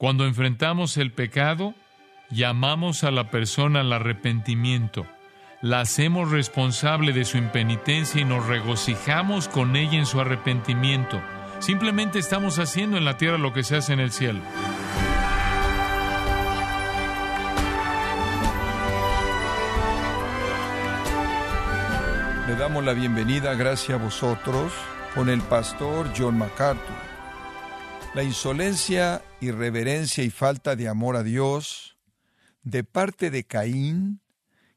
Cuando enfrentamos el pecado, llamamos a la persona al arrepentimiento, la hacemos responsable de su impenitencia y nos regocijamos con ella en su arrepentimiento. Simplemente estamos haciendo en la tierra lo que se hace en el cielo. Le damos la bienvenida, gracias a vosotros, con el pastor John MacArthur. La insolencia, irreverencia y falta de amor a Dios, de parte de Caín,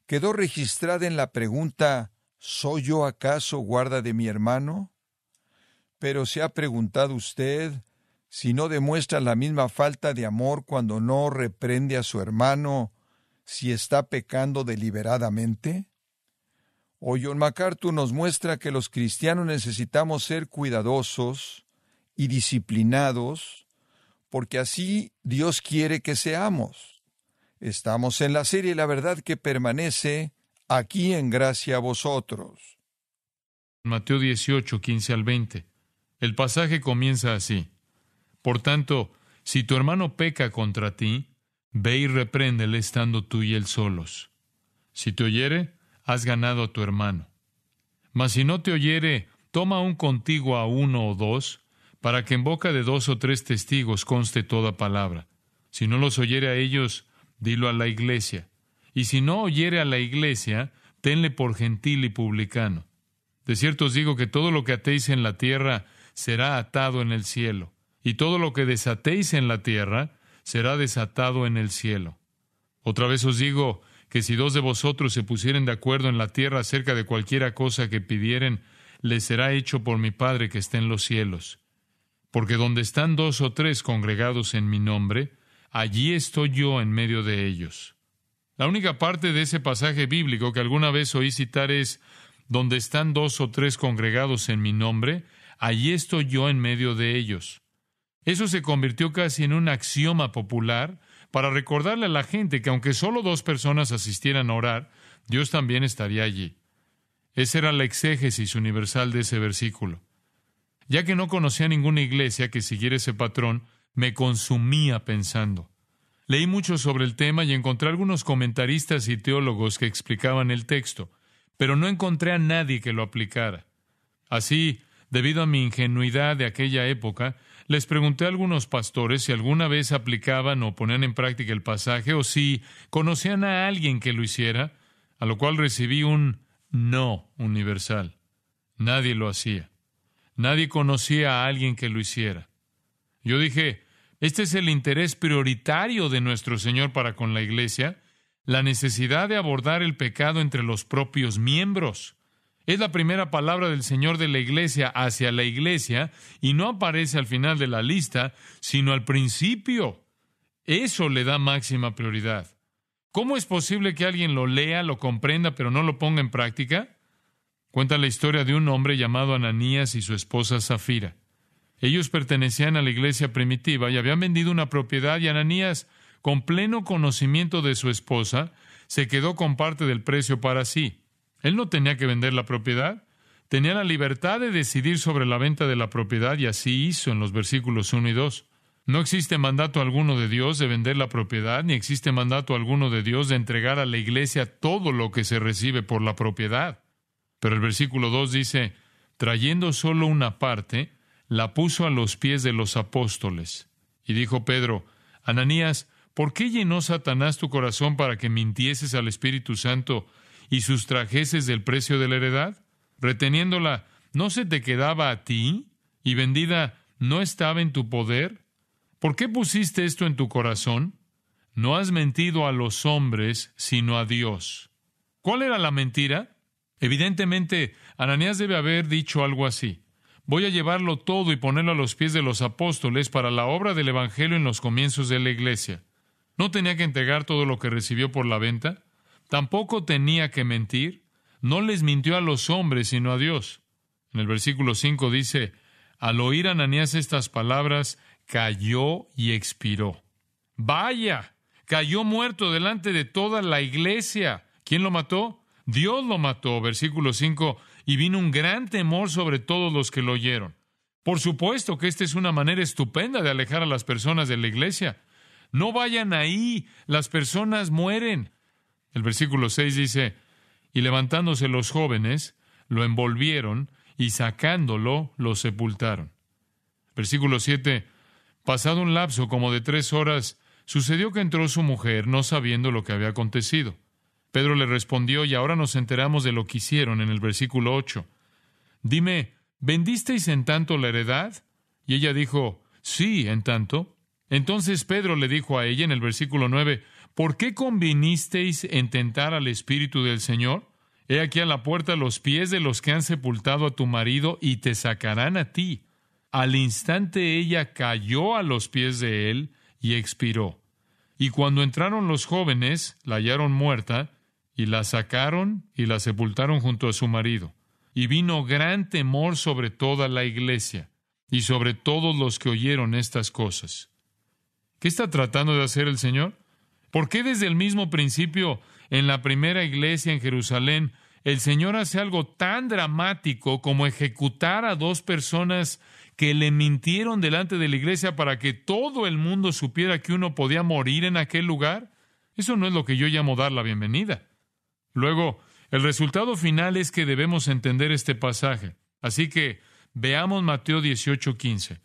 quedó registrada en la pregunta, ¿soy yo acaso guarda de mi hermano? Pero ¿se ha preguntado usted si no demuestra la misma falta de amor cuando no reprende a su hermano si está pecando deliberadamente? Hoy John MacArthur nos muestra que los cristianos necesitamos ser cuidadosos y disciplinados, porque así Dios quiere que seamos. Estamos en la serie La Verdad que Permanece, aquí en Gracia a Vosotros. Mateo 18, 15 al 20. El pasaje comienza así. Por tanto, si tu hermano peca contra ti, ve y repréndele estando tú y él solos. Si te oyere, has ganado a tu hermano. Mas si no te oyere, toma aún contigo a uno o dos, para que en boca de 2 o 3 testigos conste toda palabra. Si no los oyere a ellos, dilo a la iglesia. Y si no oyere a la iglesia, tenle por gentil y publicano. De cierto os digo que todo lo que atéis en la tierra será atado en el cielo, y todo lo que desatéis en la tierra será desatado en el cielo. Otra vez os digo que si 2 de vosotros se pusieren de acuerdo en la tierra acerca de cualquiera cosa que pidieren, les será hecho por mi Padre que está en los cielos. Porque donde están 2 o 3 congregados en mi nombre, allí estoy yo en medio de ellos. La única parte de ese pasaje bíblico que alguna vez oí citar es, donde están 2 o 3 congregados en mi nombre, allí estoy yo en medio de ellos. Eso se convirtió casi en un axioma popular para recordarle a la gente que aunque solo 2 personas asistieran a orar, Dios también estaría allí. Esa era la exégesis universal de ese versículo. Ya que no conocía ninguna iglesia que siguiera ese patrón, me consumía pensando. Leí mucho sobre el tema y encontré algunos comentaristas y teólogos que explicaban el texto, pero no encontré a nadie que lo aplicara. Así, debido a mi ingenuidad de aquella época, les pregunté a algunos pastores si alguna vez aplicaban o ponían en práctica el pasaje o si conocían a alguien que lo hiciera, a lo cual recibí un no universal. Nadie lo hacía. Nadie conocía a alguien que lo hiciera. Yo dije, este es el interés prioritario de nuestro Señor para con la iglesia, la necesidad de abordar el pecado entre los propios miembros. Es la primera palabra del Señor de la iglesia hacia la iglesia y no aparece al final de la lista, sino al principio. Eso le da máxima prioridad. ¿Cómo es posible que alguien lo lea, lo comprenda, pero no lo ponga en práctica? Cuenta la historia de un hombre llamado Ananías y su esposa Zafira. Ellos pertenecían a la iglesia primitiva y habían vendido una propiedad y Ananías, con pleno conocimiento de su esposa, se quedó con parte del precio para sí. Él no tenía que vender la propiedad, tenía la libertad de decidir sobre la venta de la propiedad y así hizo en los versículos 1 y 2. No existe mandato alguno de Dios de vender la propiedad, ni existe mandato alguno de Dios de entregar a la iglesia todo lo que se recibe por la propiedad. Pero el versículo 2 dice, trayendo solo una parte, la puso a los pies de los apóstoles. Y dijo Pedro, Ananías, ¿por qué llenó Satanás tu corazón para que mintieses al Espíritu Santo y sustrajeses del precio de la heredad? Reteniéndola, ¿no se te quedaba a ti? ¿Y vendida no estaba en tu poder? ¿Por qué pusiste esto en tu corazón? No has mentido a los hombres, sino a Dios. ¿Cuál era la mentira? Evidentemente, Ananías debe haber dicho algo así. Voy a llevarlo todo y ponerlo a los pies de los apóstoles para la obra del Evangelio en los comienzos de la iglesia. ¿No tenía que entregar todo lo que recibió por la venta? ¿Tampoco tenía que mentir? No les mintió a los hombres, sino a Dios. En el versículo 5 dice, al oír Ananías estas palabras, cayó y expiró. ¡Vaya! Cayó muerto delante de toda la iglesia. ¿Quién lo mató? Dios lo mató, versículo 5, y vino un gran temor sobre todos los que lo oyeron. Por supuesto que esta es una manera estupenda de alejar a las personas de la iglesia. No vayan ahí, las personas mueren. El versículo 6 dice, y levantándose los jóvenes, lo envolvieron y sacándolo, lo sepultaron. Versículo 7, pasado un lapso como de 3 horas, sucedió que entró su mujer, no sabiendo lo que había acontecido. Pedro le respondió, y ahora nos enteramos de lo que hicieron en el versículo 8. Dime, ¿vendisteis en tanto la heredad? Y ella dijo, sí, en tanto. Entonces Pedro le dijo a ella en el versículo 9, ¿por qué convinisteis en tentar al Espíritu del Señor? He aquí a la puerta los pies de los que han sepultado a tu marido y te sacarán a ti. Al instante ella cayó a los pies de él y expiró. Y cuando entraron los jóvenes, la hallaron muerta, y la sacaron y la sepultaron junto a su marido. Y vino gran temor sobre toda la iglesia y sobre todos los que oyeron estas cosas. ¿Qué está tratando de hacer el Señor? ¿Por qué desde el mismo principio, en la primera iglesia en Jerusalén, el Señor hace algo tan dramático como ejecutar a 2 personas que le mintieron delante de la iglesia para que todo el mundo supiera que uno podía morir en aquel lugar? Eso no es lo que yo llamo dar la bienvenida. Luego, el resultado final es que debemos entender este pasaje. Así que veamos Mateo 18:15.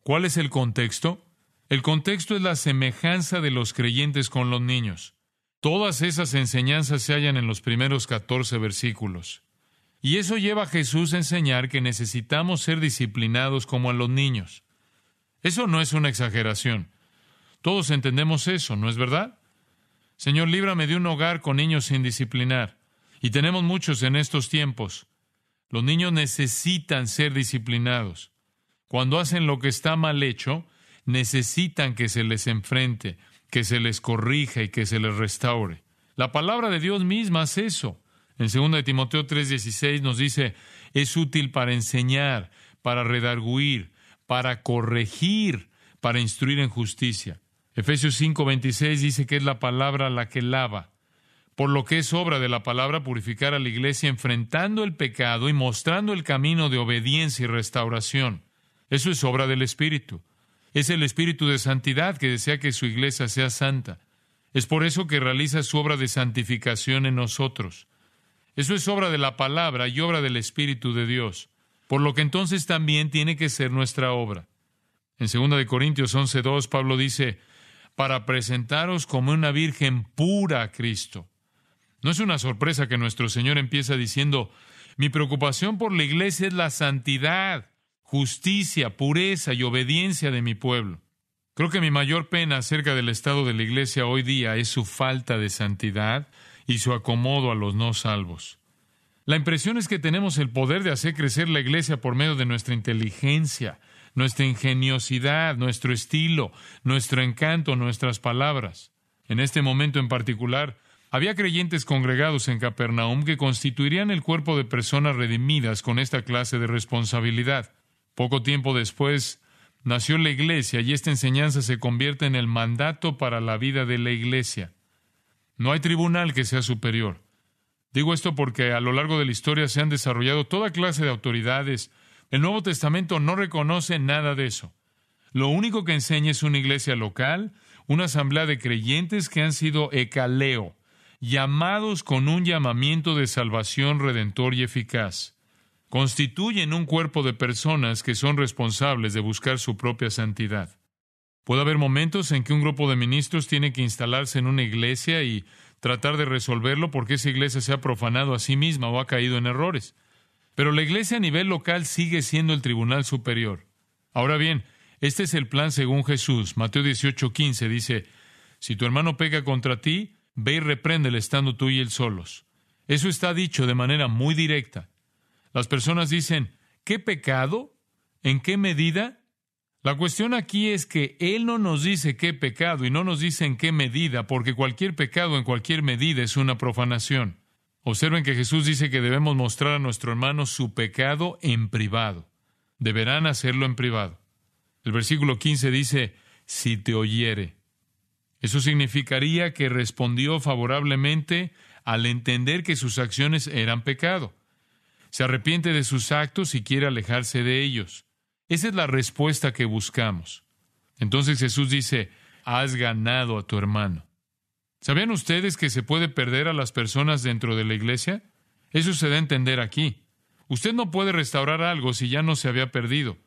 ¿Cuál es el contexto? El contexto es la semejanza de los creyentes con los niños. Todas esas enseñanzas se hallan en los primeros 14 versículos. Y eso lleva a Jesús a enseñar que necesitamos ser disciplinados como a los niños. Eso no es una exageración. Todos entendemos eso, ¿no es verdad? Señor, líbrame de un hogar con niños sin disciplinar. Y tenemos muchos en estos tiempos. Los niños necesitan ser disciplinados. Cuando hacen lo que está mal hecho, necesitan que se les enfrente, que se les corrija y que se les restaure. La palabra de Dios misma hace eso. En 2 Timoteo 3:16 nos dice, es útil para enseñar, para redarguir, para corregir, para instruir en justicia. Efesios 5:26 dice que es la palabra la que lava. Por lo que es obra de la palabra purificar a la iglesia, enfrentando el pecado y mostrando el camino de obediencia y restauración. Eso es obra del Espíritu. Es el Espíritu de santidad que desea que su iglesia sea santa. Es por eso que realiza su obra de santificación en nosotros. Eso es obra de la palabra y obra del Espíritu de Dios. Por lo que entonces también tiene que ser nuestra obra. En 2 Corintios 11:2, Pablo dice, para presentaros como una virgen pura a Cristo. No es una sorpresa que nuestro Señor empieza diciendo, mi preocupación por la iglesia es la santidad, justicia, pureza y obediencia de mi pueblo. Creo que mi mayor pena acerca del estado de la iglesia hoy día es su falta de santidad y su acomodo a los no salvos. La impresión es que tenemos el poder de hacer crecer la iglesia por medio de nuestra inteligencia, nuestra ingeniosidad, nuestro estilo, nuestro encanto, nuestras palabras. En este momento en particular, había creyentes congregados en Capernaum que constituirían el cuerpo de personas redimidas con esta clase de responsabilidad. Poco tiempo después, nació la iglesia y esta enseñanza se convierte en el mandato para la vida de la iglesia. No hay tribunal que sea superior. Digo esto porque a lo largo de la historia se han desarrollado toda clase de autoridades. El Nuevo Testamento no reconoce nada de eso. Lo único que enseña es una iglesia local, una asamblea de creyentes que han sido ekaleo, llamados con un llamamiento de salvación redentor y eficaz. Constituyen un cuerpo de personas que son responsables de buscar su propia santidad. Puede haber momentos en que un grupo de ministros tiene que instalarse en una iglesia y tratar de resolverlo porque esa iglesia se ha profanado a sí misma o ha caído en errores. Pero la iglesia a nivel local sigue siendo el tribunal superior. Ahora bien, este es el plan según Jesús. Mateo 18:15 dice, si tu hermano peca contra ti, ve y repréndele estando tú y él solos. Eso está dicho de manera muy directa. Las personas dicen, ¿qué pecado? ¿En qué medida? La cuestión aquí es que Él no nos dice qué pecado y no nos dice en qué medida, porque cualquier pecado en cualquier medida es una profanación. Observen que Jesús dice que debemos mostrar a nuestro hermano su pecado en privado. Deberán hacerlo en privado. El versículo 15 dice, si te oyere. Eso significaría que respondió favorablemente al entender que sus acciones eran pecado. Se arrepiente de sus actos y quiere alejarse de ellos. Esa es la respuesta que buscamos. Entonces Jesús dice, has ganado a tu hermano. ¿Sabían ustedes que se puede perder a las personas dentro de la iglesia? Eso se da a entender aquí. Usted no puede restaurar algo si ya no se había perdido.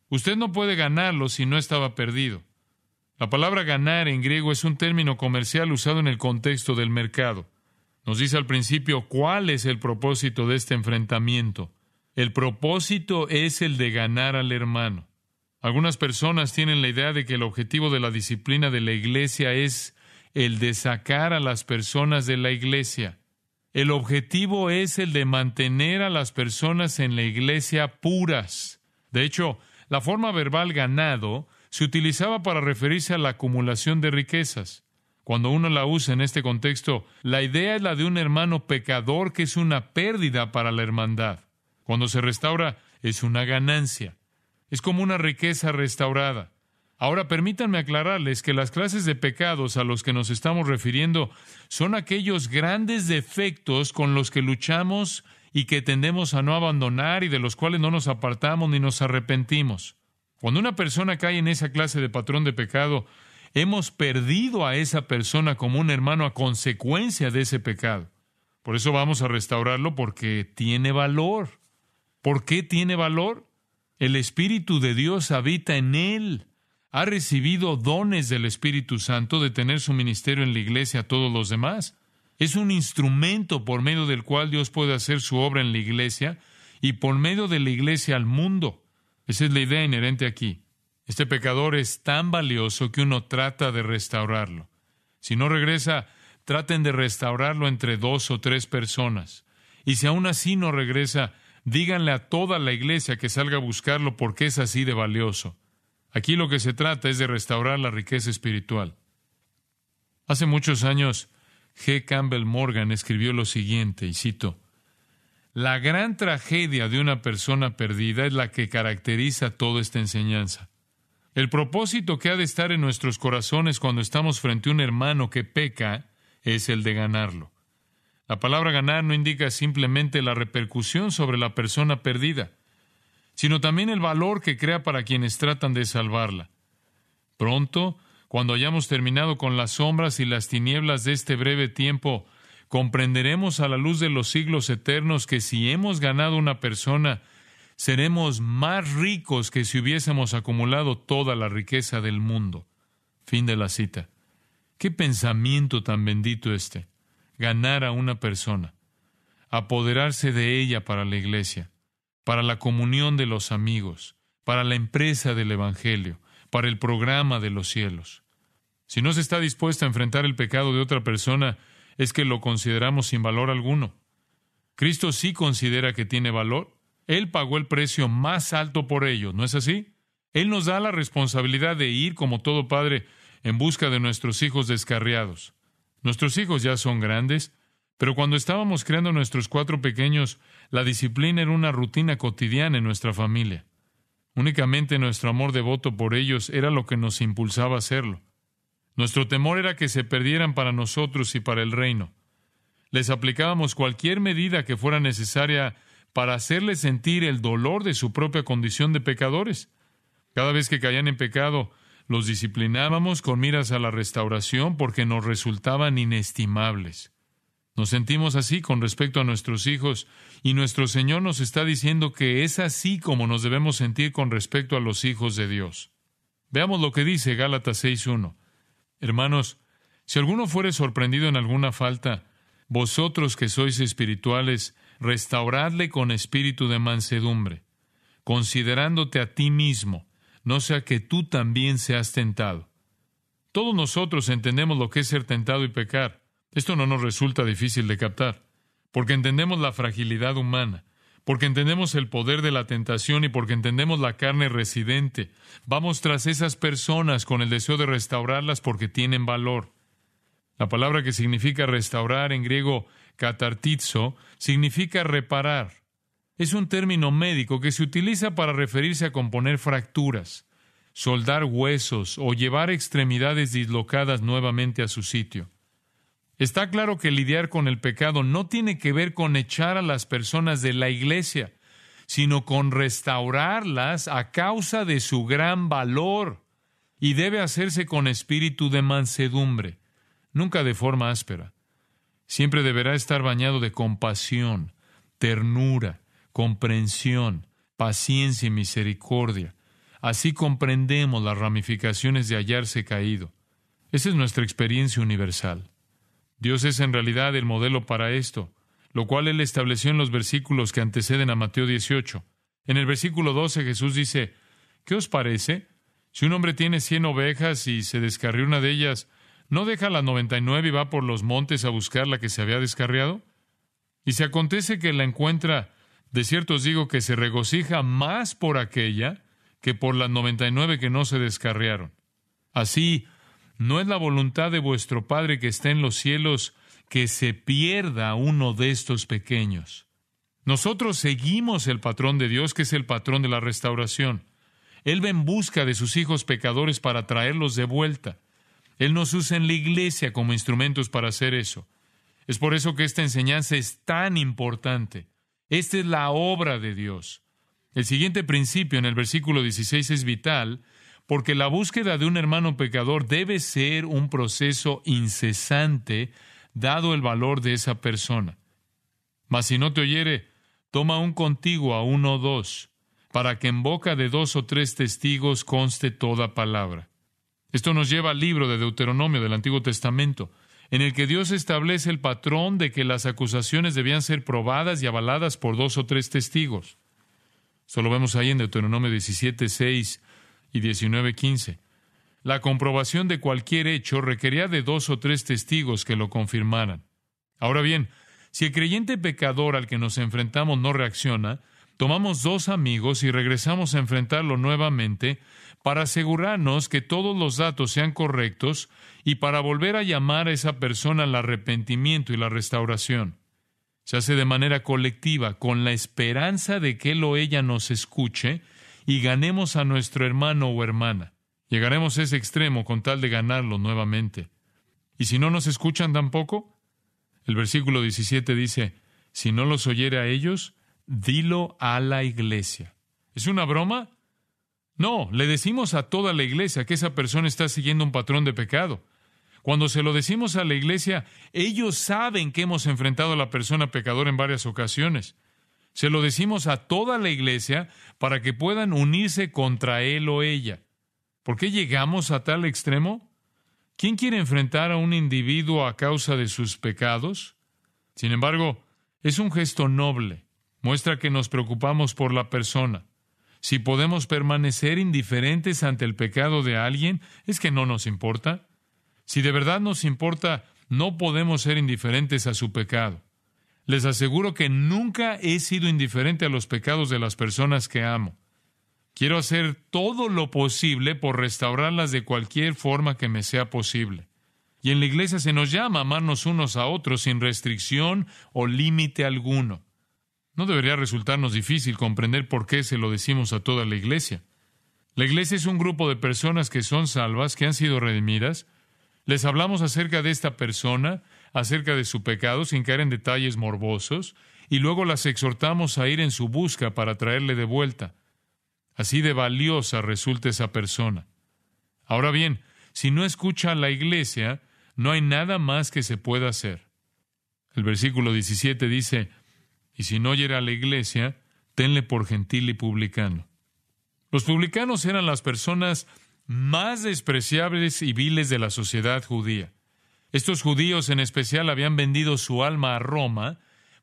Usted no puede ganarlo si no estaba perdido. La palabra ganar en griego es un término comercial usado en el contexto del mercado. Nos dice al principio cuál es el propósito de este enfrentamiento. El propósito es el de ganar al hermano. Algunas personas tienen la idea de que el objetivo de la disciplina de la iglesia es el de sacar a las personas de la iglesia. El objetivo es el de mantener a las personas en la iglesia puras. De hecho, la forma verbal ganado se utilizaba para referirse a la acumulación de riquezas. Cuando uno la usa en este contexto, la idea es la de un hermano pecador que es una pérdida para la hermandad. Cuando se restaura, es una ganancia. Es como una riqueza restaurada. Ahora, permítanme aclararles que las clases de pecados a los que nos estamos refiriendo son aquellos grandes defectos con los que luchamos y que tendemos a no abandonar y de los cuales no nos apartamos ni nos arrepentimos. Cuando una persona cae en esa clase de patrón de pecado, hemos perdido a esa persona como un hermano a consecuencia de ese pecado. Por eso vamos a restaurarlo porque tiene valor. ¿Por qué tiene valor? El Espíritu de Dios habita en él. Ha recibido dones del Espíritu Santo de tener su ministerio en la iglesia a todos los demás. Es un instrumento por medio del cual Dios puede hacer su obra en la iglesia y por medio de la iglesia al mundo. Esa es la idea inherente aquí. Este pecador es tan valioso que uno trata de restaurarlo. Si no regresa, traten de restaurarlo entre 2 o 3 personas. Y si aún así no regresa, díganle a toda la iglesia que salga a buscarlo porque es así de valioso. Aquí lo que se trata es de restaurar la riqueza espiritual. Hace muchos años, G. Campbell Morgan escribió lo siguiente, y cito: «La gran tragedia de una persona perdida es la que caracteriza toda esta enseñanza. El propósito que ha de estar en nuestros corazones cuando estamos frente a un hermano que peca es el de ganarlo. La palabra ganar no indica simplemente la repercusión sobre la persona perdida, sino también el valor que crea para quienes tratan de salvarla. Pronto, cuando hayamos terminado con las sombras y las tinieblas de este breve tiempo, comprenderemos a la luz de los siglos eternos que si hemos ganado una persona, seremos más ricos que si hubiésemos acumulado toda la riqueza del mundo». Fin de la cita. Qué pensamiento tan bendito este. Ganar a una persona, apoderarse de ella para la iglesia, para la comunión de los amigos, para la empresa del Evangelio, para el programa de los cielos. Si no se está dispuesto a enfrentar el pecado de otra persona, es que lo consideramos sin valor alguno. Cristo sí considera que tiene valor. Él pagó el precio más alto por ello, ¿no es así? Él nos da la responsabilidad de ir, como todo padre, en busca de nuestros hijos descarriados. Nuestros hijos ya son grandes, pero cuando estábamos creando nuestros 4 pequeños, la disciplina era una rutina cotidiana en nuestra familia. Únicamente nuestro amor devoto por ellos era lo que nos impulsaba a hacerlo. Nuestro temor era que se perdieran para nosotros y para el reino. Les aplicábamos cualquier medida que fuera necesaria para hacerles sentir el dolor de su propia condición de pecadores. Cada vez que caían en pecado, los disciplinábamos con miras a la restauración porque nos resultaban inestimables. Nos sentimos así con respecto a nuestros hijos, y nuestro Señor nos está diciendo que es así como nos debemos sentir con respecto a los hijos de Dios. Veamos lo que dice Gálatas 6:1. Hermanos, si alguno fuere sorprendido en alguna falta, vosotros que sois espirituales, restauradle con espíritu de mansedumbre, considerándote a ti mismo, no sea que tú también seas tentado. Todos nosotros entendemos lo que es ser tentado y pecar. Esto no nos resulta difícil de captar, porque entendemos la fragilidad humana, porque entendemos el poder de la tentación y porque entendemos la carne residente. Vamos tras esas personas con el deseo de restaurarlas porque tienen valor. La palabra que significa restaurar en griego, katartizo, significa reparar. Es un término médico que se utiliza para referirse a componer fracturas, soldar huesos o llevar extremidades dislocadas nuevamente a su sitio. Está claro que lidiar con el pecado no tiene que ver con echar a las personas de la iglesia, sino con restaurarlas a causa de su gran valor. y debe hacerse con espíritu de mansedumbre, nunca de forma áspera. Siempre deberá estar bañado de compasión, ternura, comprensión, paciencia y misericordia. Así comprendemos las ramificaciones de hallarse caído. Esa es nuestra experiencia universal. Dios es en realidad el modelo para esto, lo cual Él estableció en los versículos que anteceden a Mateo 18. En el versículo 12 Jesús dice, ¿qué os parece? Si un hombre tiene 100 ovejas y se descarrió una de ellas, ¿no deja las 99 y va por los montes a buscar la que se había descarriado? Y si acontece que la encuentra, de cierto os digo que se regocija más por aquella que por las 99 que no se descarriaron. Así, no es la voluntad de vuestro Padre que está en los cielos que se pierda uno de estos pequeños. Nosotros seguimos el patrón de Dios, que es el patrón de la restauración. Él va en busca de sus hijos pecadores para traerlos de vuelta. Él nos usa en la iglesia como instrumentos para hacer eso. Es por eso que esta enseñanza es tan importante. Esta es la obra de Dios. El siguiente principio en el versículo 16 es vital, porque la búsqueda de un hermano pecador debe ser un proceso incesante, dado el valor de esa persona. Mas si no te oyere, toma aún contigo a 1 o 2, para que en boca de 2 o 3 testigos conste toda palabra. Esto nos lleva al libro de Deuteronomio del Antiguo Testamento, en el que Dios establece el patrón de que las acusaciones debían ser probadas y avaladas por 2 o 3 testigos. Esto lo vemos ahí en Deuteronomio 17, 6 y 19, 15. La comprobación de cualquier hecho requería de 2 o 3 testigos que lo confirmaran. Ahora bien, si el creyente pecador al que nos enfrentamos no reacciona, tomamos 2 amigos y regresamos a enfrentarlo nuevamente para asegurarnos que todos los datos sean correctos y para volver a llamar a esa persona al arrepentimiento y la restauración. Se hace de manera colectiva, con la esperanza de que él o ella nos escuche y ganemos a nuestro hermano o hermana. Llegaremos a ese extremo con tal de ganarlo nuevamente. ¿Y si no nos escuchan tampoco? El versículo 17 dice, si no los oyere a ellos, dilo a la iglesia. ¿Es una broma? No, le decimos a toda la iglesia que esa persona está siguiendo un patrón de pecado. Cuando se lo decimos a la iglesia, ellos saben que hemos enfrentado a la persona pecadora en varias ocasiones. Se lo decimos a toda la iglesia para que puedan unirse contra él o ella. ¿Por qué llegamos a tal extremo? ¿Quién quiere enfrentar a un individuo a causa de sus pecados? Sin embargo, es un gesto noble. Muestra que nos preocupamos por la persona. Si podemos permanecer indiferentes ante el pecado de alguien, es que no nos importa. Si de verdad nos importa, no podemos ser indiferentes a su pecado. Les aseguro que nunca he sido indiferente a los pecados de las personas que amo. Quiero hacer todo lo posible por restaurarlas de cualquier forma que me sea posible. Y en la iglesia se nos llama a amarnos unos a otros sin restricción o límite alguno. No debería resultarnos difícil comprender por qué se lo decimos a toda la iglesia. La iglesia es un grupo de personas que son salvas, que han sido redimidas. Les hablamos acerca de esta persona, acerca de su pecado, sin caer en detalles morbosos, y luego las exhortamos a ir en su busca para traerle de vuelta. Así de valiosa resulta esa persona. Ahora bien, si no escucha a la iglesia, no hay nada más que se pueda hacer. El versículo 17 dice, y si no oyere a la iglesia, tenle por gentil y publicano. Los publicanos eran las personas más despreciables y viles de la sociedad judía. Estos judíos en especial habían vendido su alma a Roma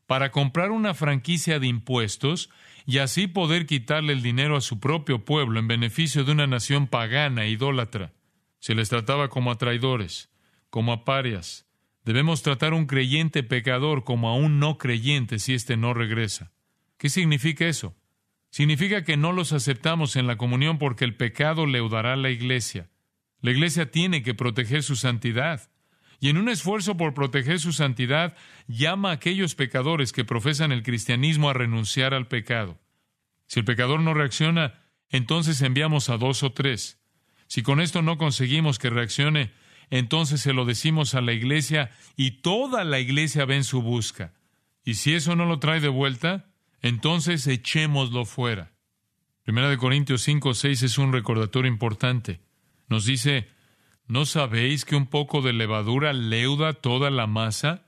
para comprar una franquicia de impuestos y así poder quitarle el dinero a su propio pueblo en beneficio de una nación pagana e idólatra. Se les trataba como a traidores, como a parias. Debemos tratar a un creyente pecador como a un no creyente si éste no regresa. ¿Qué significa eso? Significa que no los aceptamos en la comunión porque el pecado leudará a la iglesia. La iglesia tiene que proteger su santidad. Y en un esfuerzo por proteger su santidad, llama a aquellos pecadores que profesan el cristianismo a renunciar al pecado. Si el pecador no reacciona, entonces enviamos a 2 o 3. Si con esto no conseguimos que reaccione, entonces se lo decimos a la iglesia y toda la iglesia va en su busca. Y si eso no lo trae de vuelta, entonces echémoslo fuera. 1 Corintios 5, 6 es un recordatorio importante. Nos dice, ¿no sabéis que un poco de levadura leuda toda la masa?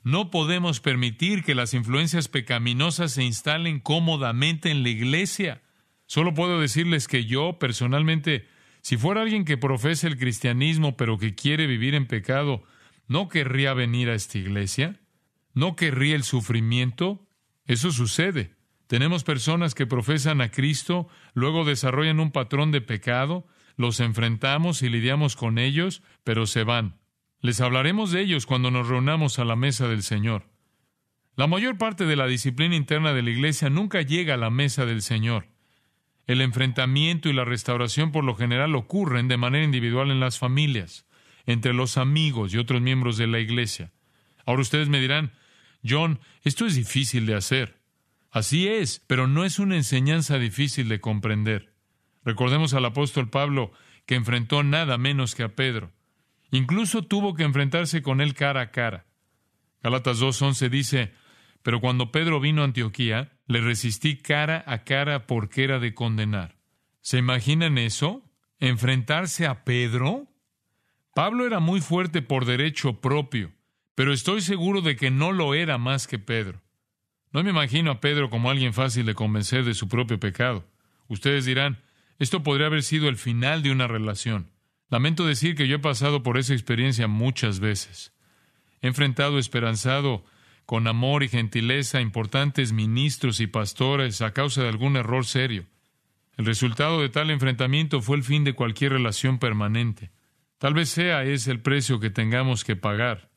No podemos permitir que las influencias pecaminosas se instalen cómodamente en la iglesia. Solo puedo decirles que yo, personalmente, si fuera alguien que profesa el cristianismo pero que quiere vivir en pecado, ¿no querría venir a esta iglesia? ¿No querría el sufrimiento? Eso sucede. Tenemos personas que profesan a Cristo, luego desarrollan un patrón de pecado, los enfrentamos y lidiamos con ellos, pero se van. Les hablaremos de ellos cuando nos reunamos a la mesa del Señor. La mayor parte de la disciplina interna de la iglesia nunca llega a la mesa del Señor. El enfrentamiento y la restauración por lo general ocurren de manera individual en las familias, entre los amigos y otros miembros de la iglesia. Ahora ustedes me dirán, John, esto es difícil de hacer. Así es, pero no es una enseñanza difícil de comprender. Recordemos al apóstol Pablo, que enfrentó nada menos que a Pedro. Incluso tuvo que enfrentarse con él cara a cara. Gálatas 2:11 dice, pero cuando Pedro vino a Antioquía, le resistí cara a cara porque era de condenar. ¿Se imaginan eso? ¿Enfrentarse a Pedro? Pablo era muy fuerte por derecho propio, pero estoy seguro de que no lo era más que Pedro. No me imagino a Pedro como alguien fácil de convencer de su propio pecado. Ustedes dirán, esto podría haber sido el final de una relación. Lamento decir que yo he pasado por esa experiencia muchas veces. He enfrentado esperanzado, con amor y gentileza, a importantes ministros y pastores a causa de algún error serio. El resultado de tal enfrentamiento fue el fin de cualquier relación permanente. Tal vez sea ese el precio que tengamos que pagar.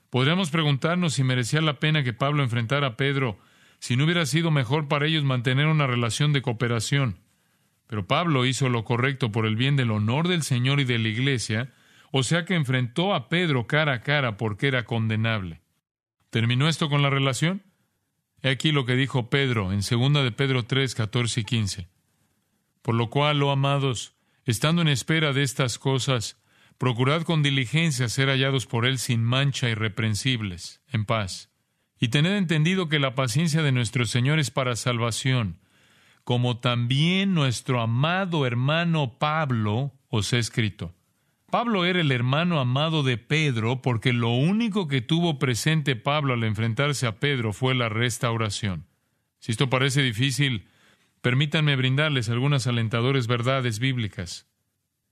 Podríamos preguntarnos si merecía la pena que Pablo enfrentara a Pedro, si no hubiera sido mejor para ellos mantener una relación de cooperación. Pero Pablo hizo lo correcto por el bien del honor del Señor y de la iglesia, o sea que enfrentó a Pedro cara a cara porque era condenable. ¿Terminó esto con la relación? He aquí lo que dijo Pedro en 2 de Pedro 3, 14 y 15. Por lo cual, oh amados, estando en espera de estas cosas, procurad con diligencia ser hallados por Él sin mancha, irreprensibles, en paz. Y tened entendido que la paciencia de nuestro Señor es para salvación, como también nuestro amado hermano Pablo os ha escrito. Pablo era el hermano amado de Pedro porque lo único que tuvo presente Pablo al enfrentarse a Pedro fue la restauración. Si esto parece difícil, permítanme brindarles algunas alentadoras verdades bíblicas.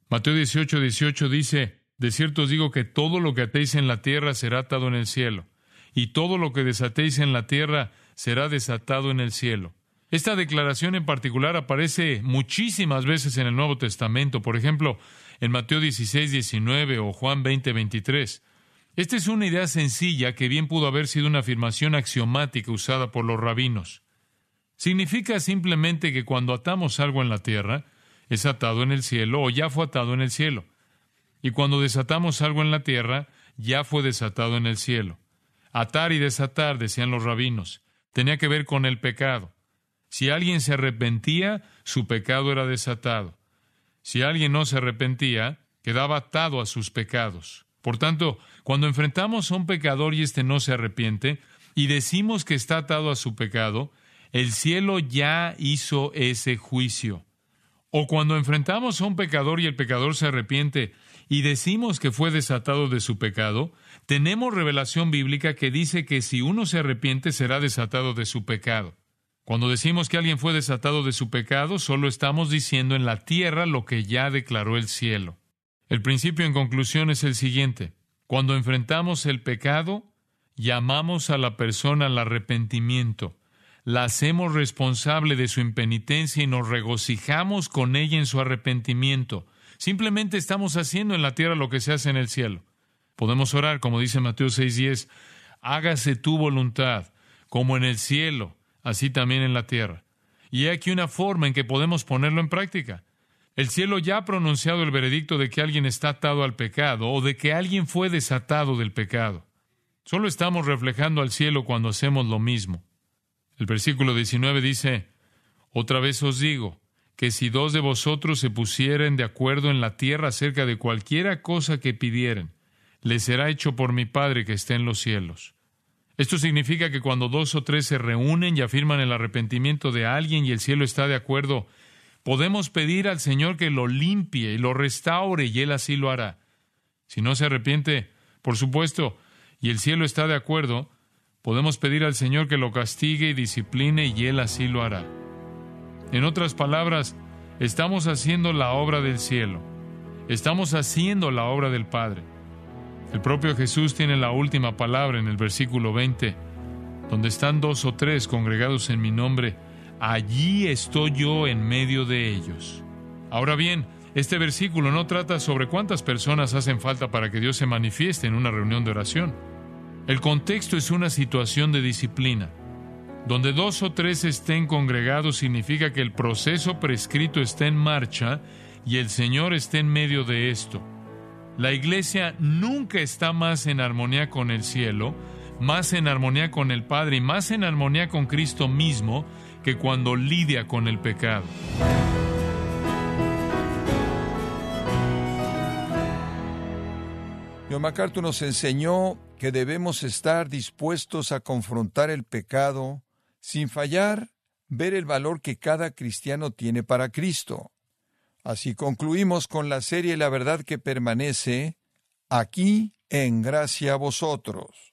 Mateo 18:18 dice, de cierto os digo que todo lo que atéis en la tierra será atado en el cielo, y todo lo que desatéis en la tierra será desatado en el cielo. Esta declaración en particular aparece muchísimas veces en el Nuevo Testamento, por ejemplo, en Mateo 16:19 o Juan 20:23. Esta es una idea sencilla que bien pudo haber sido una afirmación axiomática usada por los rabinos. Significa simplemente que cuando atamos algo en la tierra, es atado en el cielo o ya fue atado en el cielo. Y cuando desatamos algo en la tierra, ya fue desatado en el cielo. Atar y desatar, decían los rabinos, tenía que ver con el pecado. Si alguien se arrepentía, su pecado era desatado. Si alguien no se arrepentía, quedaba atado a sus pecados. Por tanto, cuando enfrentamos a un pecador y éste no se arrepiente, y decimos que está atado a su pecado, el cielo ya hizo ese juicio. O cuando enfrentamos a un pecador y el pecador se arrepiente y decimos que fue desatado de su pecado, tenemos revelación bíblica que dice que si uno se arrepiente será desatado de su pecado. Cuando decimos que alguien fue desatado de su pecado, solo estamos diciendo en la tierra lo que ya declaró el cielo. El principio en conclusión es el siguiente. Cuando enfrentamos el pecado, llamamos a la persona al arrepentimiento. La hacemos responsable de su impenitencia y nos regocijamos con ella en su arrepentimiento. Simplemente estamos haciendo en la tierra lo que se hace en el cielo. Podemos orar, como dice Mateo 6:10, hágase tu voluntad, como en el cielo, así también en la tierra. Y he aquí una forma en que podemos ponerlo en práctica. El cielo ya ha pronunciado el veredicto de que alguien está atado al pecado o de que alguien fue desatado del pecado. Solo estamos reflejando al cielo cuando hacemos lo mismo. El versículo 19 dice, otra vez os digo, que si 2 de vosotros se pusieren de acuerdo en la tierra acerca de cualquiera cosa que pidieren, les será hecho por mi Padre que está en los cielos. Esto significa que cuando 2 o 3 se reúnen y afirman el arrepentimiento de alguien y el cielo está de acuerdo, Podemos pedir al Señor que lo limpie y lo restaure, y Él así lo hará. Si no se arrepiente, por supuesto, y el cielo está de acuerdo, podemos pedir al Señor que lo castigue y discipline, y Él así lo hará. En otras palabras, estamos haciendo la obra del cielo. Estamos haciendo la obra del Padre. El propio Jesús tiene la última palabra en el versículo 20, donde están 2 o 3 congregados en mi nombre, allí estoy yo en medio de ellos. Ahora bien, este versículo no trata sobre cuántas personas hacen falta para que Dios se manifieste en una reunión de oración. El contexto es una situación de disciplina. Donde 2 o 3 estén congregados significa que el proceso prescrito está en marcha y el Señor está en medio de esto. La iglesia nunca está más en armonía con el cielo, más en armonía con el Padre y más en armonía con Cristo mismo que cuando lidia con el pecado. John MacArthur nos enseñó que debemos estar dispuestos a confrontar el pecado sin fallar, ver el valor que cada cristiano tiene para Cristo. Así concluimos con la serie La verdad que permanece, aquí en Gracia a Vosotros.